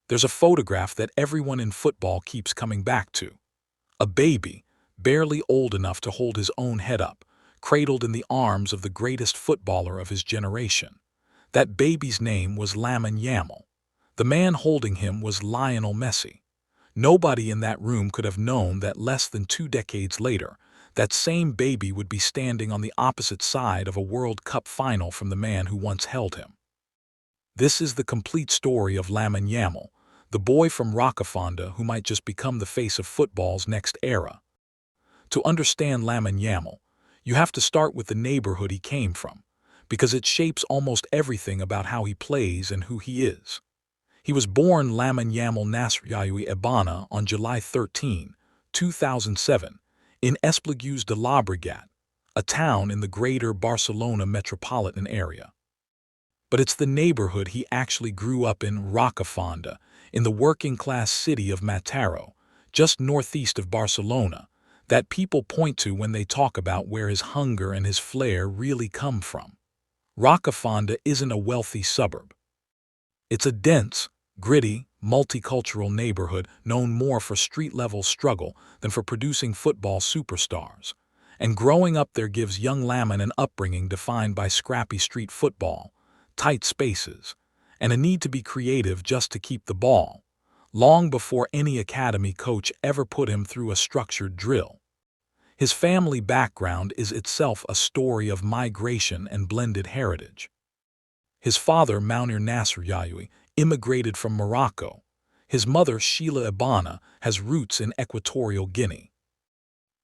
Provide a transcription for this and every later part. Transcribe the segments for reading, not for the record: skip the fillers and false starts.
There's a photograph that everyone in football keeps coming back to. A baby, barely old enough to hold his own head up, cradled in the arms of the greatest footballer of his generation. That baby's name was Lamine Yamal. The man holding him was Lionel Messi. Nobody in that room could have known that less than 2 decades later, that same baby would be standing on the opposite side of a World Cup final from the man who once held him. This is the complete story of Lamine Yamal, the boy from Rocafonda who might just become the face of football's next era. To understand Lamine Yamal, you have to start with the neighborhood he came from, because it shapes almost everything about how he plays and who he is. He was born Lamine Yamal Nasriyawi Ebana on July 13, 2007, in Esplugues de Llobregat, a town in the greater Barcelona metropolitan area. But it's the neighborhood he actually grew up in, Rocafonda, in the working-class city of Mataró, just northeast of Barcelona, that people point to when they talk about where his hunger and his flair really come from. Rocafonda isn't a wealthy suburb. It's a dense, gritty, multicultural neighborhood known more for street-level struggle than for producing football superstars. And growing up there gives young Lamine an upbringing defined by scrappy street football, tight spaces, and a need to be creative just to keep the ball, long before any academy coach ever put him through a structured drill. His family background is itself a story of migration and blended heritage. His father, Mounir Nasriyawi, immigrated from Morocco. His mother, Sheila Ebana, has roots in Equatorial Guinea.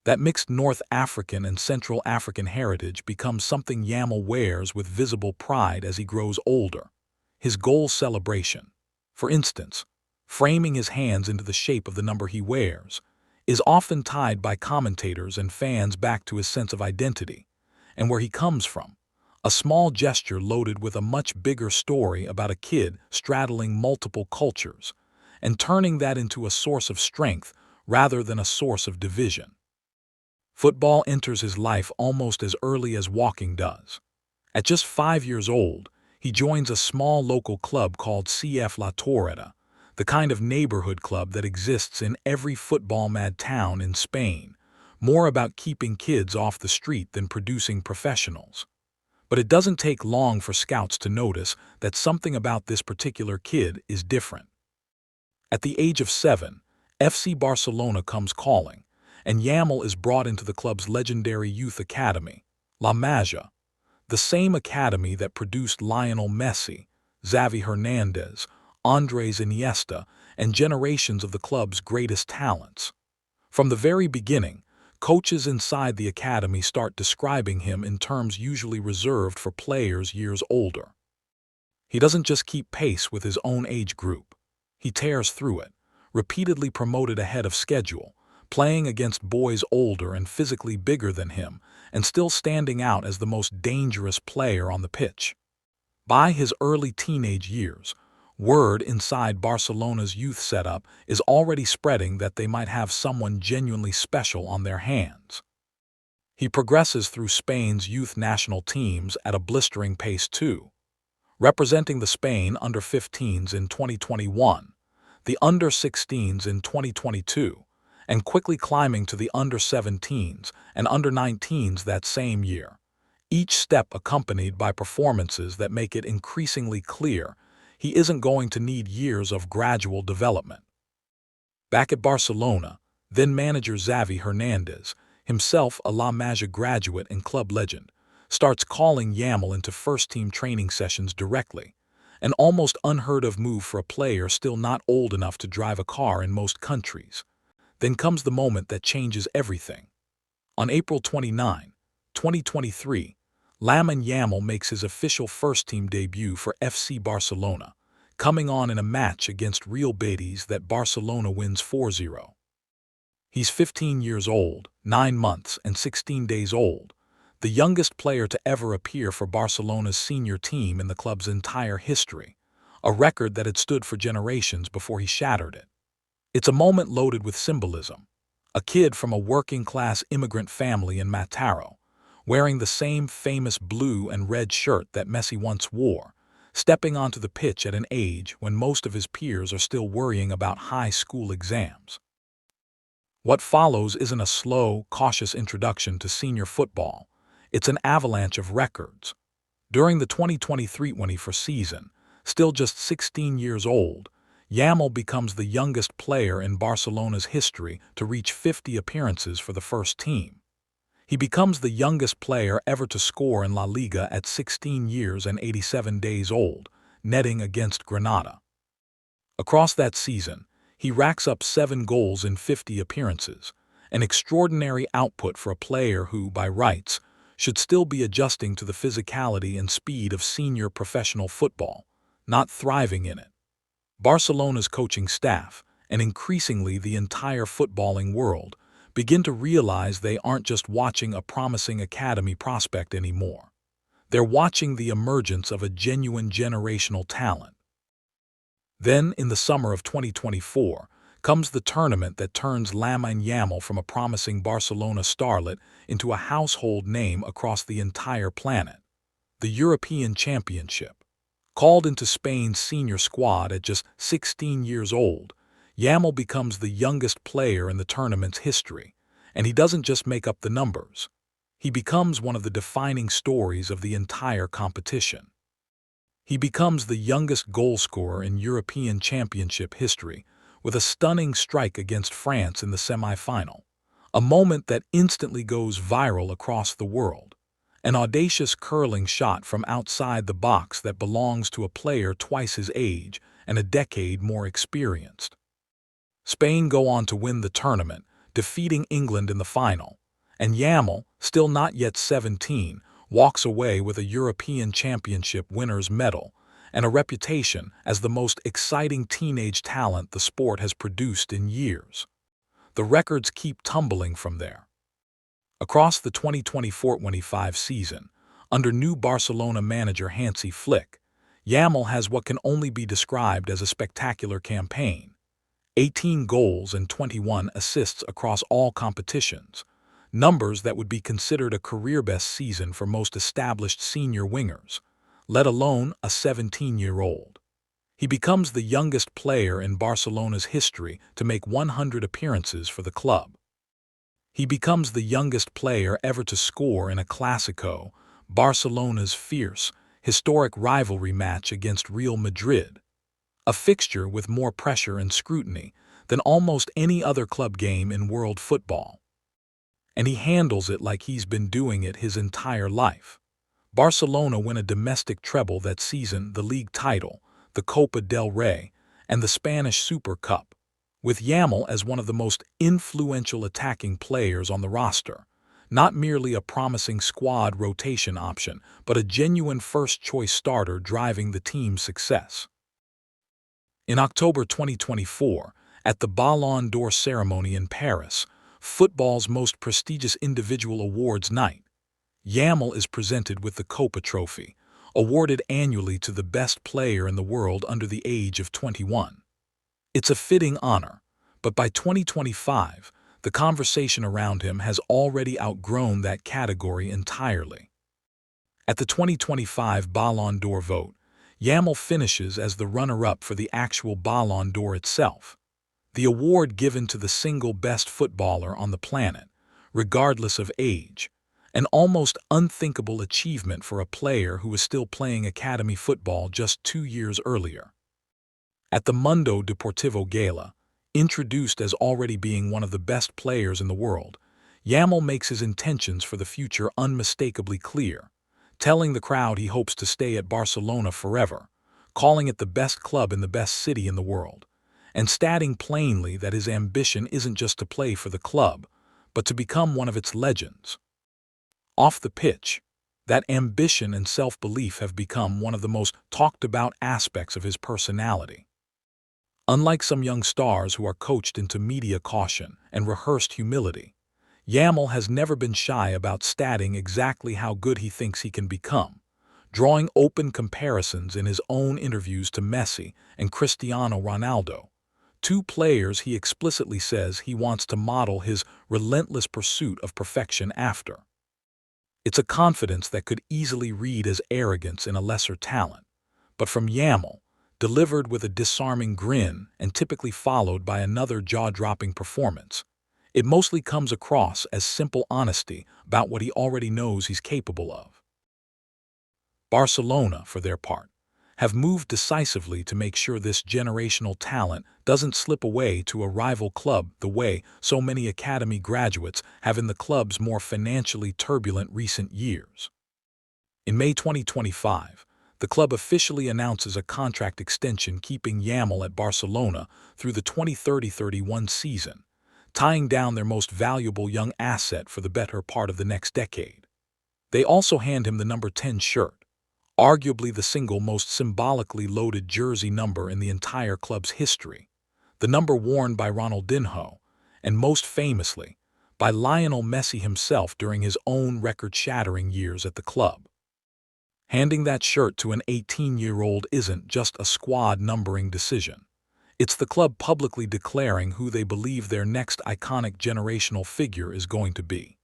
That mixed North African and Central African heritage becomes something Yamal wears with visible pride as he grows older. His goal celebration, for instance, framing his hands into the shape of the number he wears, is often tied by commentators and fans back to his sense of identity and where he comes from, a small gesture loaded with a much bigger story about a kid straddling multiple cultures and turning that into a source of strength rather than a source of division. Football enters his life almost as early as walking does. At just 5 years old, he joins a small local club called CF La Torreta, the kind of neighborhood club that exists in every football-mad town in Spain, more about keeping kids off the street than producing professionals. But it doesn't take long for scouts to notice that something about this particular kid is different. At the age of 7, FC Barcelona comes calling, and Yamal is brought into the club's legendary youth academy, La Masia, the same academy that produced Lionel Messi, Xavi Hernandez, Andres Iniesta, and generations of the club's greatest talents. From the very beginning, coaches inside the academy start describing him in terms usually reserved for players years older. He doesn't just keep pace with his own age group. He tears through it, repeatedly promoted ahead of schedule, playing against boys older and physically bigger than him, and still standing out as the most dangerous player on the pitch. By his early teenage years, word inside Barcelona's youth setup is already spreading that they might have someone genuinely special on their hands. He progresses through Spain's youth national teams at a blistering pace too, representing the Spain under-15s in 2021, the under-16s in 2022, and quickly climbing to the under-17s and under-19s that same year, each step accompanied by performances that make it increasingly clear he isn't going to need years of gradual development. Back at Barcelona, then-manager Xavi Hernandez, himself a La Masia graduate and club legend, starts calling Yamal into first-team training sessions directly, an almost unheard-of move for a player still not old enough to drive a car in most countries. Then comes the moment that changes everything. On April 29, 2023, Lamine Yamal makes his official first-team debut for FC Barcelona, coming on in a match against Real Betis that Barcelona wins 4-0. He's 15 years old, 9 months and 16 days old, the youngest player to ever appear for Barcelona's senior team in the club's entire history, a record that had stood for generations before he shattered it. It's a moment loaded with symbolism. A kid from a working-class immigrant family in Mataró, wearing the same famous blue and red shirt that Messi once wore, stepping onto the pitch at an age when most of his peers are still worrying about high school exams. What follows isn't a slow, cautious introduction to senior football. It's an avalanche of records. During the 2023-24 season, still just 16 years old, Yamal becomes the youngest player in Barcelona's history to reach 50 appearances for the first team. He becomes the youngest player ever to score in La Liga at 16 years and 87 days old, netting against Granada. Across that season, he racks up 7 goals in 50 appearances, an extraordinary output for a player who, by rights, should still be adjusting to the physicality and speed of senior professional football, not thriving in it. Barcelona's coaching staff, and increasingly the entire footballing world, begin to realize they aren't just watching a promising academy prospect anymore. They're watching the emergence of a genuine generational talent. Then, in the summer of 2024, comes the tournament that turns Lamine Yamal from a promising Barcelona starlet into a household name across the entire planet. The European Championship. Called into Spain's senior squad at just 16 years old, Yamal becomes the youngest player in the tournament's history, and he doesn't just make up the numbers. He becomes one of the defining stories of the entire competition. He becomes the youngest goalscorer in European Championship history, with a stunning strike against France in the semi-final, a moment that instantly goes viral across the world. An audacious curling shot from outside the box that belongs to a player twice his age and a decade more experienced. Spain go on to win the tournament, defeating England in the final, and Yamal, still not yet 17, walks away with a European Championship winner's medal and a reputation as the most exciting teenage talent the sport has produced in years. The records keep tumbling from there. Across the 2024-25 season, under new Barcelona manager Hansi Flick, Yamal has what can only be described as a spectacular campaign. 18 goals and 21 assists across all competitions, numbers that would be considered a career-best season for most established senior wingers, let alone a 17-year-old. He becomes the youngest player in Barcelona's history to make 100 appearances for the club. He becomes the youngest player ever to score in a Clásico, Barcelona's fierce, historic rivalry match against Real Madrid, a fixture with more pressure and scrutiny than almost any other club game in world football. And he handles it like he's been doing it his entire life. Barcelona win a domestic treble that season, the league title, the Copa del Rey, and the Spanish Super Cup, with Yamal as one of the most influential attacking players on the roster, not merely a promising squad rotation option, but a genuine first-choice starter driving the team's success. In October 2024, at the Ballon d'Or ceremony in Paris, football's most prestigious individual awards night, Yamal is presented with the Copa Trophy, awarded annually to the best player in the world under the age of 21. It's a fitting honor, but by 2025, the conversation around him has already outgrown that category entirely. At the 2025 Ballon d'Or vote, Yamal finishes as the runner-up for the actual Ballon d'Or itself, the award given to the single best footballer on the planet, regardless of age, an almost unthinkable achievement for a player who was still playing academy football just 2 years earlier. At the Mundo Deportivo Gala, introduced as already being one of the best players in the world, Yamal makes his intentions for the future unmistakably clear, telling the crowd he hopes to stay at Barcelona forever, calling it the best club in the best city in the world, and stating plainly that his ambition isn't just to play for the club, but to become one of its legends. Off the pitch, that ambition and self-belief have become one of the most talked-about aspects of his personality. Unlike some young stars who are coached into media caution and rehearsed humility, Yamal has never been shy about stating exactly how good he thinks he can become, drawing open comparisons in his own interviews to Messi and Cristiano Ronaldo, 2 players he explicitly says he wants to model his relentless pursuit of perfection after. It's a confidence that could easily read as arrogance in a lesser talent, But from Yamal, delivered with a disarming grin and typically followed by another jaw-dropping performance, it mostly comes across as simple honesty about what he already knows he's capable of. Barcelona, for their part, have moved decisively to make sure this generational talent doesn't slip away to a rival club the way so many academy graduates have in the club's more financially turbulent recent years. In May 2025, the club officially announces a contract extension keeping Yamal at Barcelona through the 2030-31 season, tying down their most valuable young asset for the better part of the next decade. They also hand him the number 10 shirt, arguably the single most symbolically loaded jersey number in the entire club's history, the number worn by Ronaldinho, and most famously, by Lionel Messi himself during his own record-shattering years at the club. Handing that shirt to an 18-year-old isn't just a squad numbering decision. It's the club publicly declaring who they believe their next iconic generational figure is going to be.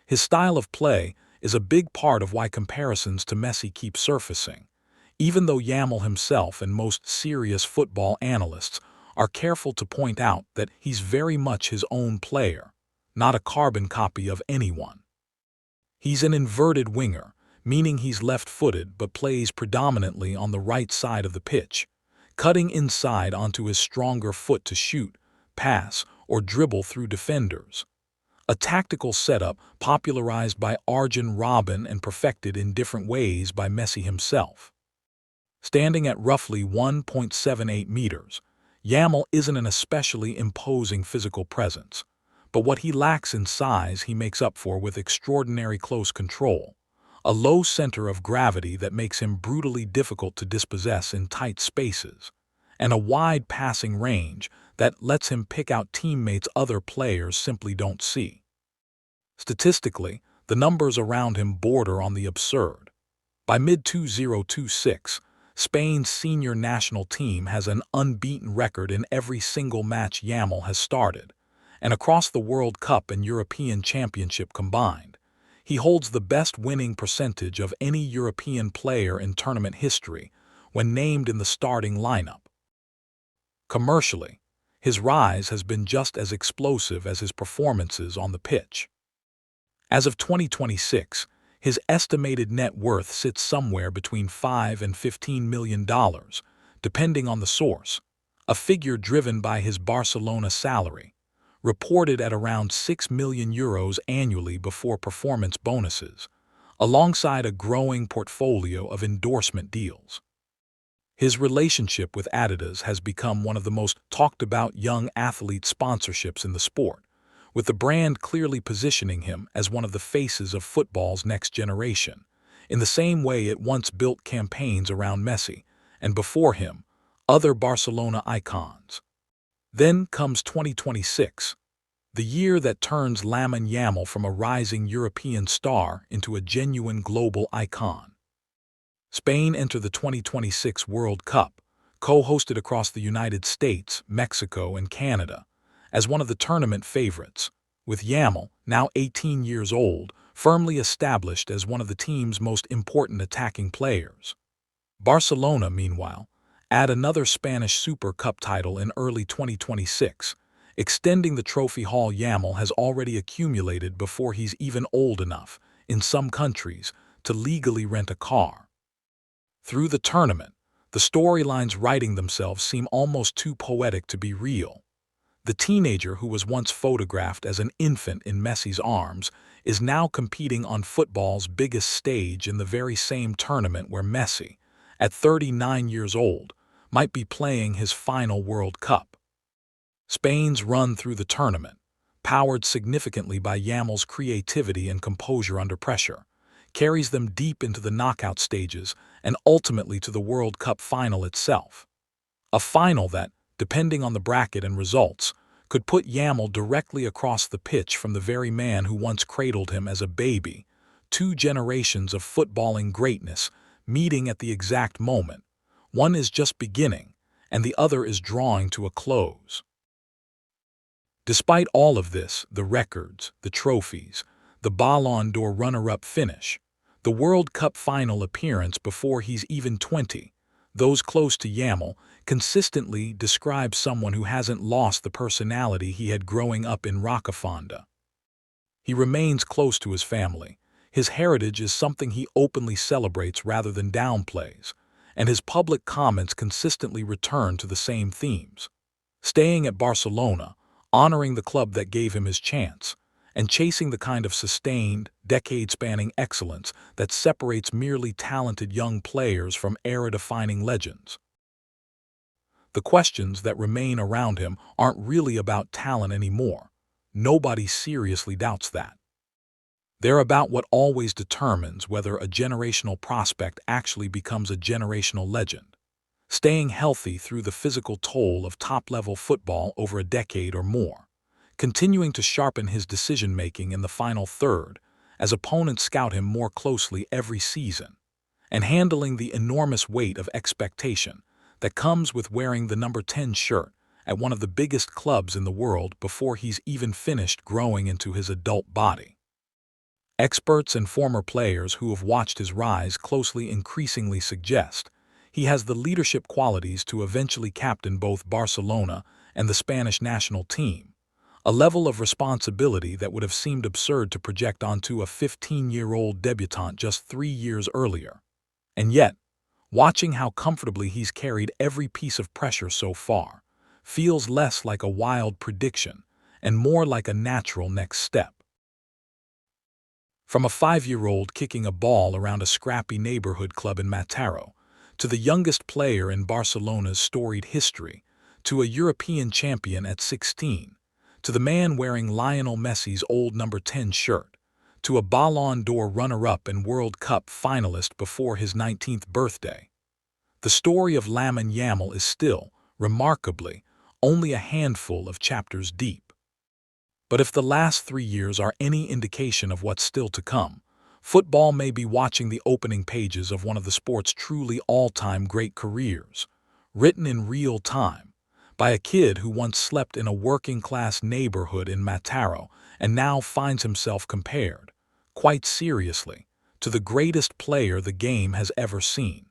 His style of play is a big part of why comparisons to Messi keep surfacing, even though Yamal himself and most serious football analysts are careful to point out that he's very much his own player, not a carbon copy of anyone. He's an inverted winger, meaning he's left-footed but plays predominantly on the right side of the pitch, cutting inside onto his stronger foot to shoot, pass, or dribble through defenders. A tactical setup popularized by Arjen Robben and perfected in different ways by Messi himself. Standing at roughly 1.78 meters, Yamal isn't an especially imposing physical presence, but what he lacks in size he makes up for with extraordinary close control, a low center of gravity that makes him brutally difficult to dispossess in tight spaces, and a wide passing range that lets him pick out teammates other players simply don't see. Statistically, the numbers around him border on the absurd. By mid-2026, Spain's senior national team has an unbeaten record in every single match Yamal has started, and across the World Cup and European Championship combined, he holds the best winning percentage of any European player in tournament history when named in the starting lineup. Commercially, his rise has been just as explosive as his performances on the pitch. As of 2026, his estimated net worth sits somewhere between $5 and $15 million, depending on the source, a figure driven by his Barcelona salary, reported at around €6 million annually before performance bonuses, alongside a growing portfolio of endorsement deals. His relationship with Adidas has become one of the most talked-about young athlete sponsorships in the sport, with the brand clearly positioning him as one of the faces of football's next generation, in the same way it once built campaigns around Messi, and before him, other Barcelona icons. Then comes 2026, the year that turns Lamine Yamal from a rising European star into a genuine global icon. Spain enter the 2026 World Cup, co-hosted across the United States, Mexico, and Canada, as one of the tournament favorites, with Yamal, now 18 years old, firmly established as one of the team's most important attacking players. Barcelona, meanwhile, add another Spanish Super Cup title in early 2026, extending the trophy haul Yamal has already accumulated before he's even old enough, in some countries, to legally rent a car. Through the tournament, the storylines writing themselves seem almost too poetic to be real. The teenager who was once photographed as an infant in Messi's arms is now competing on football's biggest stage in the very same tournament where Messi, at 39 years old, might be playing his final World Cup. Spain's run through the tournament, powered significantly by Yamal's creativity and composure under pressure, carries them deep into the knockout stages and ultimately to the World Cup final itself. A final that, depending on the bracket and results, could put Yamal directly across the pitch from the very man who once cradled him as a baby, two generations of footballing greatness meeting at the exact moment. One is just beginning, and the other is drawing to a close. Despite all of this, the records, the trophies, the Ballon d'Or runner-up finish, the World Cup final appearance before he's even 20, Those close to Yamal consistently describe someone who hasn't lost the personality he had growing up in Rocafonda. He remains close to his family. His heritage is something he openly celebrates rather than downplays, and his public comments consistently return to the same themes. Staying at Barcelona, honoring the club that gave him his chance, and chasing the kind of sustained, decade-spanning excellence that separates merely talented young players from era-defining legends. The questions that remain around him aren't really about talent anymore. Nobody seriously doubts that. They're about what always determines whether a generational prospect actually becomes a generational legend. Staying healthy through the physical toll of top-level football over a decade or more, continuing to sharpen his decision-making in the final third as opponents scout him more closely every season, and handling the enormous weight of expectation that comes with wearing the number 10 shirt at one of the biggest clubs in the world before he's even finished growing into his adult body. Experts and former players who have watched his rise closely increasingly suggest he has the leadership qualities to eventually captain both Barcelona and the Spanish national team, a level of responsibility that would have seemed absurd to project onto a 15-year-old debutant just 3 years earlier. And yet, watching how comfortably he's carried every piece of pressure so far feels less like a wild prediction and more like a natural next step. From a 5-year-old kicking a ball around a scrappy neighborhood club in Mataró, to the youngest player in Barcelona's storied history, to a European champion at 16, to the man wearing Lionel Messi's old number 10 shirt, to a Ballon d'Or runner-up and World Cup finalist before his 19th birthday. The story of Lamine Yamal is still, remarkably, only a handful of chapters deep. But if the last 3 years are any indication of what's still to come, football may be watching the opening pages of one of the sport's truly all-time great careers, written in real time, by a kid who once slept in a working-class neighborhood in Mataró and now finds himself compared, quite seriously, to the greatest player the game has ever seen.